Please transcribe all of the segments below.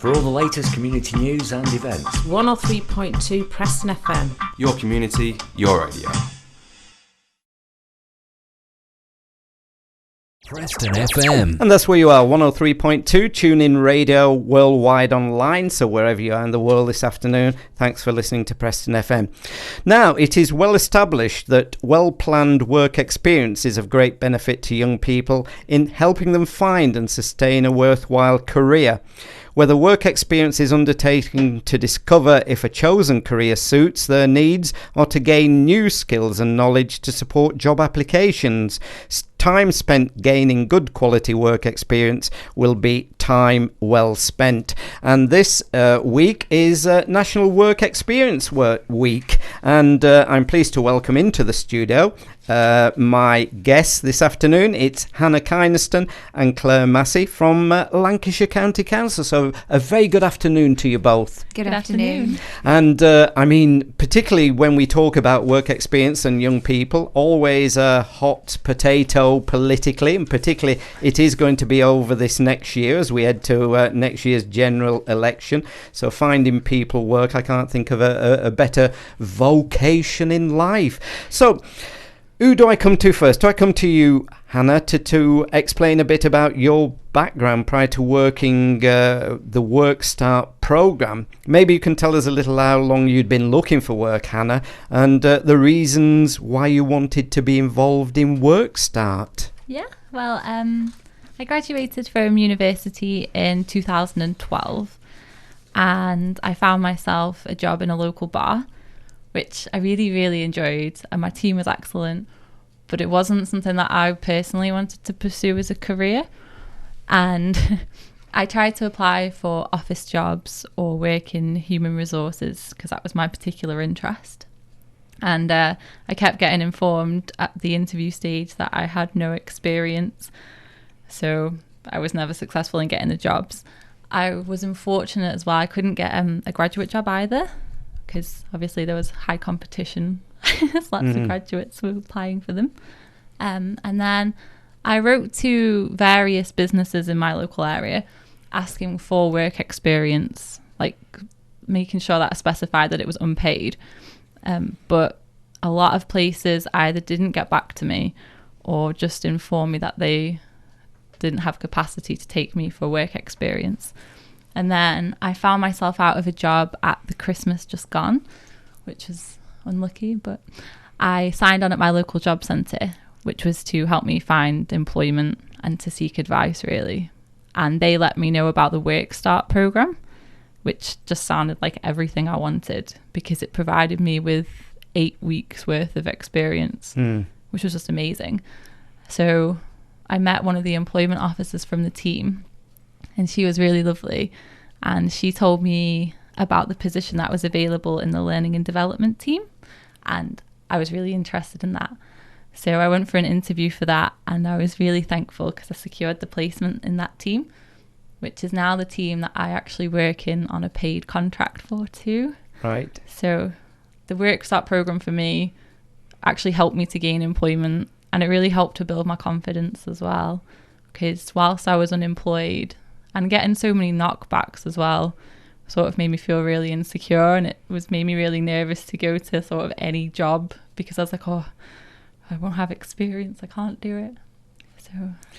For all the latest community news and events. 103.2 Preston FM. Your community, your radio. Preston FM. And that's where you are, 103.2. Tune in radio worldwide online. So wherever you are in the world this afternoon, thanks for listening to Preston FM. Now, it is well established that well-planned work experience is of great benefit to young people in helping them find and sustain a worthwhile career. Whether work experience is undertaken to discover if a chosen career suits their needs or to gain new skills and knowledge to support job applications, time spent gaining good quality work experience will be time well spent. And this week is National Work Experience Week, and I'm pleased to welcome into the studio my guests this afternoon. It's Hannah Kynaston and Claire Massey from Lancashire County Council. So a very good afternoon to you both. Good afternoon. And I mean, particularly when we talk about work experience and young people, always a hot potato politically, and particularly it is going to be over this next year as we head to next year's general election. So finding people work, I can't think of a better vocation in life. So who do I come to first? Do I come to you, Hannah, to explain a bit about your background prior to working the Work Start programme? Maybe you can tell us a little how long you'd been looking for work, Hannah, and the reasons why you wanted to be involved in Work Start. Yeah, well, I graduated from university in 2012 and I found myself a job in a local bar, which I really, really enjoyed, and my team was excellent, but it wasn't something that I personally wanted to pursue as a career. And I tried to apply for office jobs or work in human resources because that was my particular interest. And I kept getting informed at the interview stage that I had no experience, so I was never successful in getting the jobs. I was unfortunate as well. I couldn't get a graduate job either, because obviously there was high competition. Lots of graduates were applying for them. And then I wrote to various businesses in my local area asking for work experience, like making sure that I specified that it was unpaid. But a lot of places either didn't get back to me or just informed me that they didn't have capacity to take me for work experience. And then I found myself out of a job at the Christmas just gone, which was unlucky, but I signed on at my local job centre, which was to help me find employment and to seek advice, really. And they let me know about the Work Start programme, which just sounded like everything I wanted because it provided me with 8 weeks worth of experience, which was just amazing. So I met one of the employment officers from the team, and she was really lovely, and she told me about the position that was available in the learning and development team, and I was really interested in that. So I went for an interview for that, and I was really thankful because I secured the placement in that team, which is now the team that I actually work in on a paid contract for too. Right. So the Work Start programme for me actually helped me to gain employment, and it really helped to build my confidence as well, because whilst I was unemployed and getting so many knockbacks as well, sort of made me feel really insecure, and it made me really nervous to go to sort of any job because I was like, oh, I won't have experience, I can't do it. So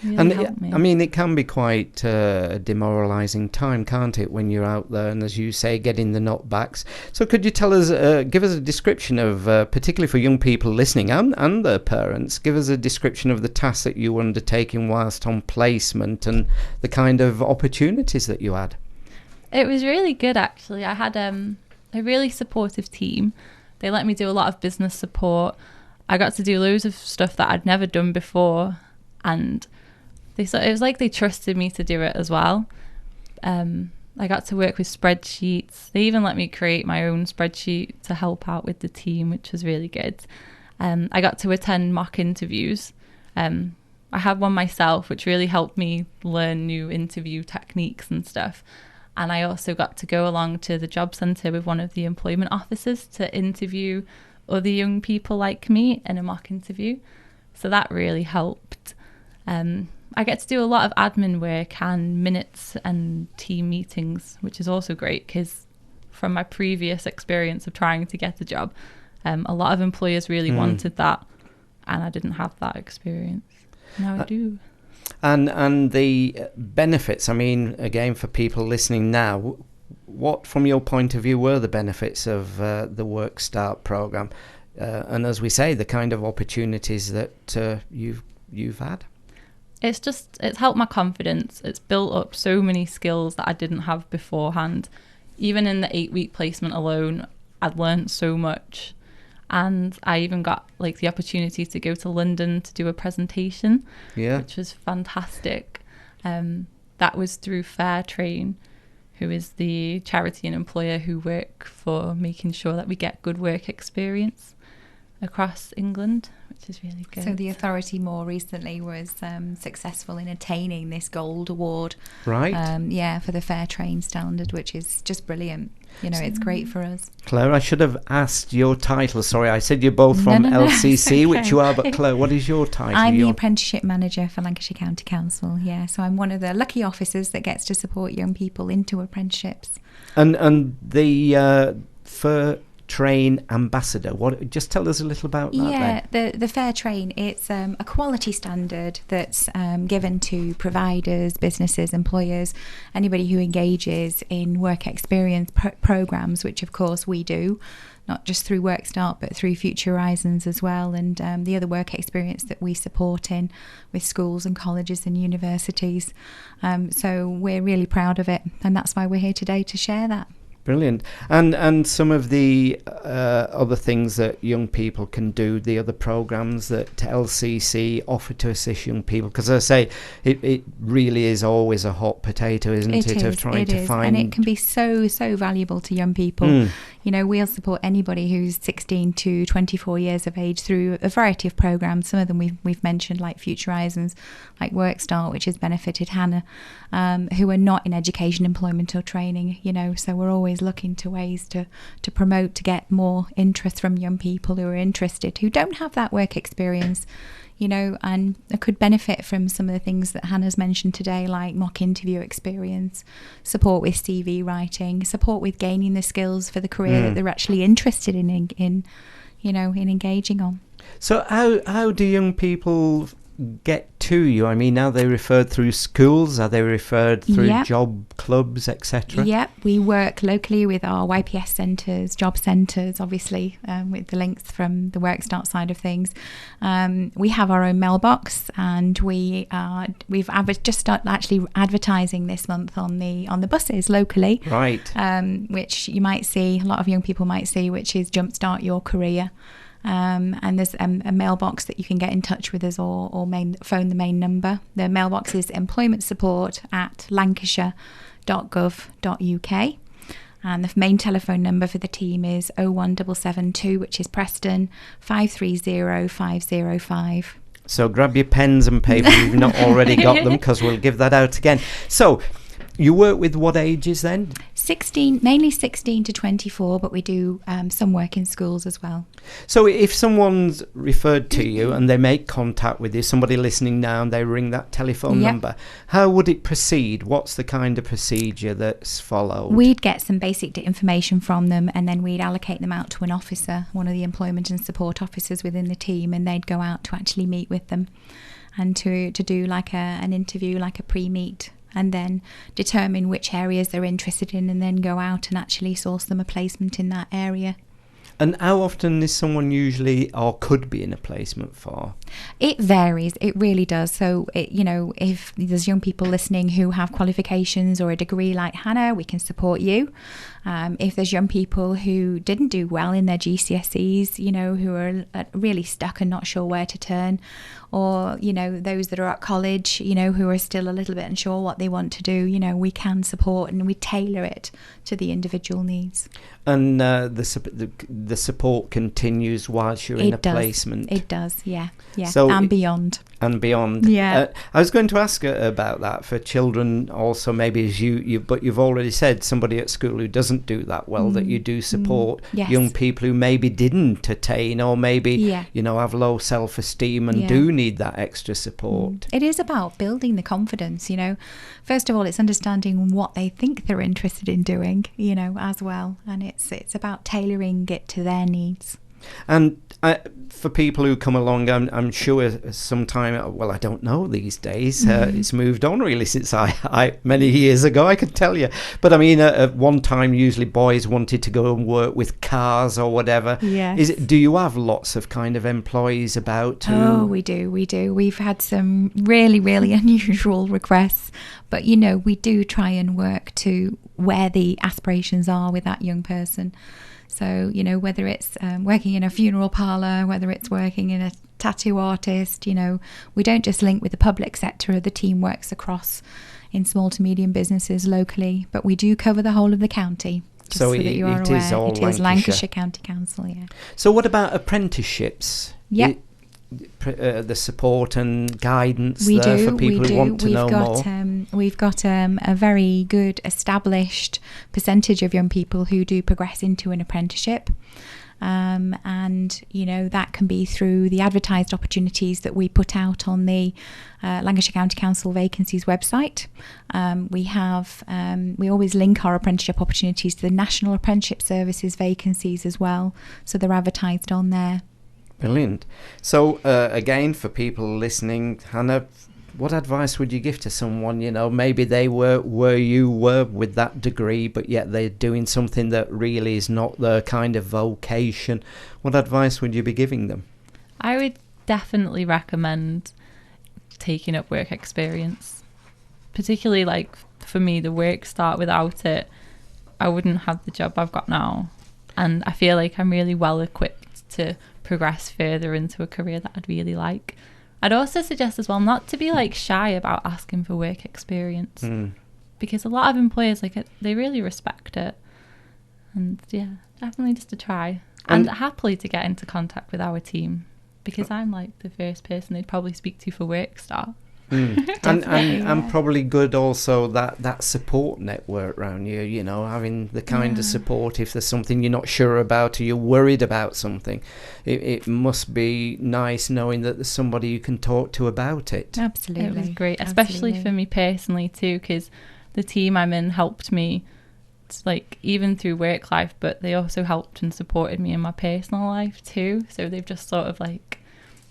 it really helped me. I mean, it can be quite a demoralising time, can't it, when you're out there and, as you say, getting the knockbacks. So could you tell us, give us a description of, particularly for young people listening and their parents, give us a description of the tasks that you were undertaking whilst on placement and the kind of opportunities that you had? It was really good, actually. I had a really supportive team. They let me do a lot of business support. I got to do loads of stuff that I'd never done before, and it was like they trusted me to do it as well. I got to work with spreadsheets. They even let me create my own spreadsheet to help out with the team, which was really good. I got to attend mock interviews. I had one myself, which really helped me learn new interview techniques and stuff. And I also got to go along to the job centre with one of the employment officers to interview other young people like me in a mock interview. So that really helped. I get to do a lot of admin work and minutes and team meetings, which is also great because from my previous experience of trying to get the job, a lot of employers really wanted that, and I didn't have that experience. Now I do. And the benefits, I mean, again, for people listening now, what, from your point of view, were the benefits of the Work Start programme? And as we say, the kind of opportunities that you've had? It's helped my confidence. It's built up so many skills that I didn't have beforehand. Even in the 8-week placement alone, I'd learned so much. And I even got like the opportunity to go to London to do a presentation, which was fantastic. That was through Fairtrain, who is the charity and employer who work for making sure that we get good work experience across England, which is really good. So the authority more recently was successful in attaining this gold award, right? For the Fairtrain standard, which is just brilliant. You know, it's great for us. Claire, I should have asked your title. Sorry, I said you're both from LCC, okay. Which you are, but Claire, what is your title? I'm the apprenticeship manager for Lancashire County Council, so I'm one of the lucky officers that gets to support young people into apprenticeships. And the Fairtrain ambassador, just tell us a little about that the Fairtrain, it's a quality standard that's given to providers, businesses, employers, anybody who engages in work experience programs, which of course we do, not just through Work Start but through Future Horizons as well, and the other work experience that we support in with schools and colleges and universities. So we're really proud of it, and that's why we're here today to share that. Brilliant. And some of the other things that young people can do, the other programs that LCC offer to assist young people, because as I say, it really is always a hot potato, isn't it? Of trying to find, and it can be so valuable to young people. You know, we'll support anybody who's 16 to 24 years of age through a variety of programs. Some of them we've mentioned, like Future Horizons, like Work Start, which has benefited Hannah, who are not in education, employment or training. You know, so we're always looking to ways to promote, to get more interest from young people who are interested, who don't have that work experience, you know, and could benefit from some of the things that Hannah's mentioned today, like mock interview experience, support with CV writing, support with gaining the skills for the career that they're actually interested in engaging on. So how do young people get to you? I mean, are they referred through schools? Are they referred through job clubs, etc.? Yep, we work locally with our YPS centres, job centres, obviously, with the links from the Work Start side of things. We have our own mailbox, and we've just started actually advertising this month on the buses locally, right? Which you might see, a lot of young people might see, which is Jumpstart Your Career. And there's a mailbox that you can get in touch with us or phone the main number. The mailbox is employmentsupport@lancashire.gov.uk, and the main telephone number for the team is 01772, which is Preston 530 505. So grab your pens and paper if you've not already got them, because we'll give that out again. So you work with what ages then? Mainly 16 to 24, but we do some work in schools as well. So if someone's referred to you and they make contact with you, somebody listening now, and they ring that telephone number, how would it proceed? What's the kind of procedure that's followed? We'd get some basic information from them, and then we'd allocate them out to an officer, one of the employment and support officers within the team, and they'd go out to actually meet with them and to do like an interview, like a pre-meet, and then determine which areas they're interested in, and then go out and actually source them a placement in that area. And how often is someone usually or could be in a placement for? It varies. It really does. So, if there's young people listening who have qualifications or a degree like Hannah, we can support you. If there's young people who didn't do well in their GCSEs, who are really stuck and not sure where to turn, or, those that are at college, who are still a little bit unsure what they want to do, we can support, and we tailor it to the individual needs. And the support continues whilst you're in a placement? It does, yeah. So and beyond. And beyond. Yeah. I was going to ask about that for children also, maybe as but you've already said somebody at school who doesn't do that well, that you do support young people who maybe didn't attain, or maybe, have low self-esteem and do need that extra support. It is about building the confidence, First of all, it's understanding what they think they're interested in doing, as well. And it's about tailoring it to their needs. And for people who come along, I'm sure sometime, well, I don't know these days, it's moved on really since I many years ago, I could tell you. But I mean, at one time, usually boys wanted to go and work with cars or whatever. Yes. Do you have lots of kind of employees about? Oh, we do. We've had some really, really unusual requests. But, we do try and work to where the aspirations are with that young person. So, whether it's working in a funeral parlour, whether it's working in a tattoo artist, we don't just link with the public sector. The team works across in small to medium businesses locally, but we do cover the whole of the county. So that you are aware. It is Lancashire County Council, yeah. So what about apprenticeships? Yeah. The support and guidance for people who want to know more. We've got a very good established percentage of young people who do progress into an apprenticeship. And that can be through the advertised opportunities that we put out on the Lancashire County Council vacancies website. We always link our apprenticeship opportunities to the National Apprenticeship Services vacancies as well, so they're advertised on there. Brilliant. So again, for people listening, Hannah, what advice would you give to someone, maybe they were where you were with that degree, but yet they're doing something that really is not their kind of vocation? What advice would you be giving them? I would definitely recommend taking up work experience, particularly like for me, the work start. Without it, I wouldn't have the job I've got now. And I feel like I'm really well equipped to progress further into a career that I'd really like. I'd also suggest as well not to be like shy about asking for work experience, because a lot of employers they really respect it. And yeah, definitely just to try and happily to get into contact with our team, because I'm like the first person they'd probably speak to for work start. And probably good also that support network around you, having the kind of support if there's something you're not sure about or you're worried about something. It must be nice knowing that there's somebody you can talk to about it. Absolutely. It was great, especially for me personally too, because the team I'm in helped me even through work life, but they also helped and supported me in my personal life too. So they've just sort of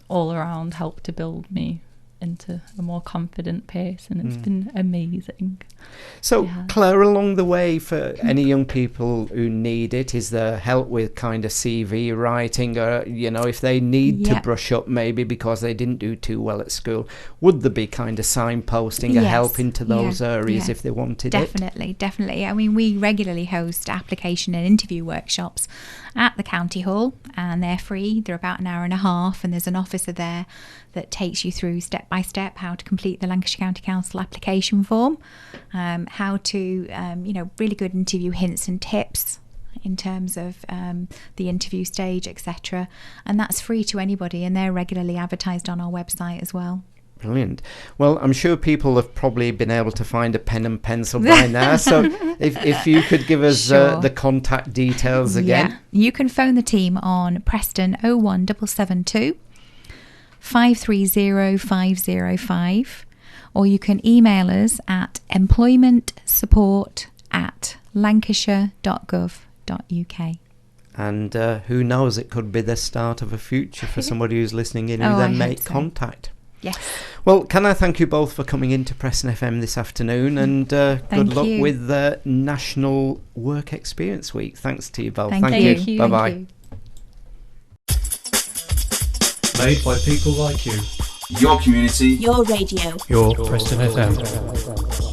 all around helped to build me into a more confident person. It's been amazing. So Claire, along the way, for any young people who need it, is there help with kind of CV writing, or if they need to brush up maybe because they didn't do too well at school, would there be kind of signposting or help into those areas if they wanted it? Definitely. I mean, we regularly host application and interview workshops at the County Hall, and they're free. They're about an hour and a half, and there's an officer there that takes you through step by step how to complete the Lancashire County Council application form, how to really good interview hints and tips in terms of the interview stage, etc. And that's free to anybody, and they're regularly advertised on our website as well. Brilliant. Well, I'm sure people have probably been able to find a pen and pencil by now. So if you could give us the contact details again. Yeah. You can phone the team on Preston 01772 530 505, or you can email us at employmentsupport@lancashire.gov.uk. And who knows, it could be the start of a future for somebody who's listening in who then make contact. Yes. Well, can I thank you both for coming into Preston FM this afternoon, and good luck with the National Work Experience Week. Thanks to you both. Thank you. Bye-bye. Made by people like you. Your community. Your radio. Your Preston FM.